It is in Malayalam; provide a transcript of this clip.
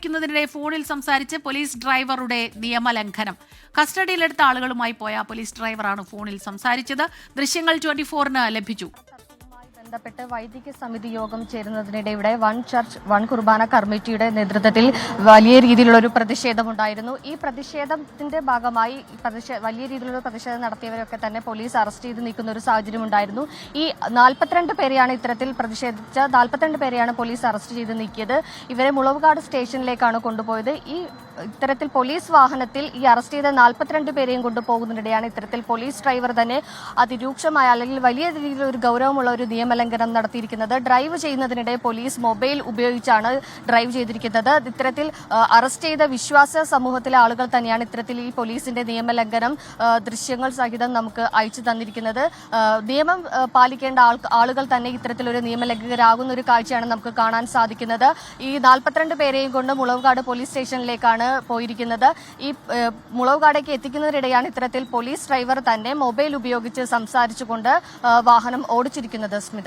ഓടിക്കുന്നതിനിടെ ഫോണിൽ സംസാരിച്ച് പോലീസ് ഡ്രൈവറുടെ നിയമലംഘനം. കസ്റ്റഡിയിലെടുത്ത ആളുകളുമായി പോയ പോലീസ് ഡ്രൈവറാണ് ഫോണിൽ സംസാരിച്ചത്. ദൃശ്യങ്ങൾ 24-ന് ലഭിച്ചു. ബന്ധപ്പെട്ട് വൈദിക സമിതി യോഗം ചേരുന്നതിനിടെ ഇവിടെ വൺ ചർച്ച് വൺ കുർബാന കമ്മിറ്റിയുടെ നേതൃത്വത്തിൽ വലിയ രീതിയിലുള്ള ഒരു പ്രതിഷേധമുണ്ടായിരുന്നു. ഈ പ്രതിഷേധത്തിന്റെ ഭാഗമായി വലിയ രീതിയിലുള്ള പ്രതിഷേധം നടത്തിയവരൊക്കെ തന്നെ പോലീസ് അറസ്റ്റ് ചെയ്ത് നീക്കുന്ന ഒരു സാഹചര്യം ഉണ്ടായിരുന്നു. ഈ 42 പേരെയാണ് ഇത്തരത്തിൽ പ്രതിഷേധിച്ച 42 പേരെയാണ് പോലീസ് അറസ്റ്റ് ചെയ്ത് നീക്കിയത്. ഇവരെ മുളവുകാട് സ്റ്റേഷനിലേക്കാണ് കൊണ്ടുപോയത്. ഇത്തരത്തിൽ പോലീസ് വാഹനത്തിൽ ഈ അറസ്റ്റ് ചെയ്ത 42 പേരെയും കൊണ്ടുപോകുന്നതിനിടെയാണ് ഇത്തരത്തിൽ പോലീസ് ഡ്രൈവർ തന്നെ അതിരൂക്ഷമായ അല്ലെങ്കിൽ വലിയ രീതിയിലുള്ള ഒരു ഗൗരവമുള്ള ഒരു നിയമലംഘനം നടത്തിയിരിക്കുന്നത്. ഡ്രൈവ് ചെയ്യുന്നതിനിടെ പോലീസ് മൊബൈൽ ഉപയോഗിച്ചാണ് ഡ്രൈവ് ചെയ്തിരിക്കുന്നത്. ഇത്തരത്തിൽ അറസ്റ്റ് ചെയ്ത വിശ്വാസ സമൂഹത്തിലെ ആളുകൾ തന്നെയാണ് ഇത്തരത്തിൽ ഈ പോലീസിന്റെ നിയമലംഘനം ദൃശ്യങ്ങൾ സഹിതം നമുക്ക് അയച്ചു തന്നിരിക്കുന്നത്. നിയമം പാലിക്കേണ്ട ആളുകൾ തന്നെ ഇത്തരത്തിലൊരു നിയമലംഘകരാകുന്ന ഒരു കാഴ്ചയാണ് നമുക്ക് കാണാൻ സാധിക്കുന്നത്. ഈ 42 പേരെയും കൊണ്ട് മുളവുകാട് പോലീസ് സ്റ്റേഷനിലേക്കാണ് പോയിരിക്കുന്നത്. ഈ മുളവുകാടേക്ക് എത്തിക്കുന്നതിനിടെയാണ് ഇത്തരത്തിൽ പോലീസ് ഡ്രൈവർ തന്നെ മൊബൈൽ ഉപയോഗിച്ച് സംസാരിച്ചുകൊണ്ട് വാഹനം ഓടിച്ചിരിക്കുന്നത്. സ്മിത.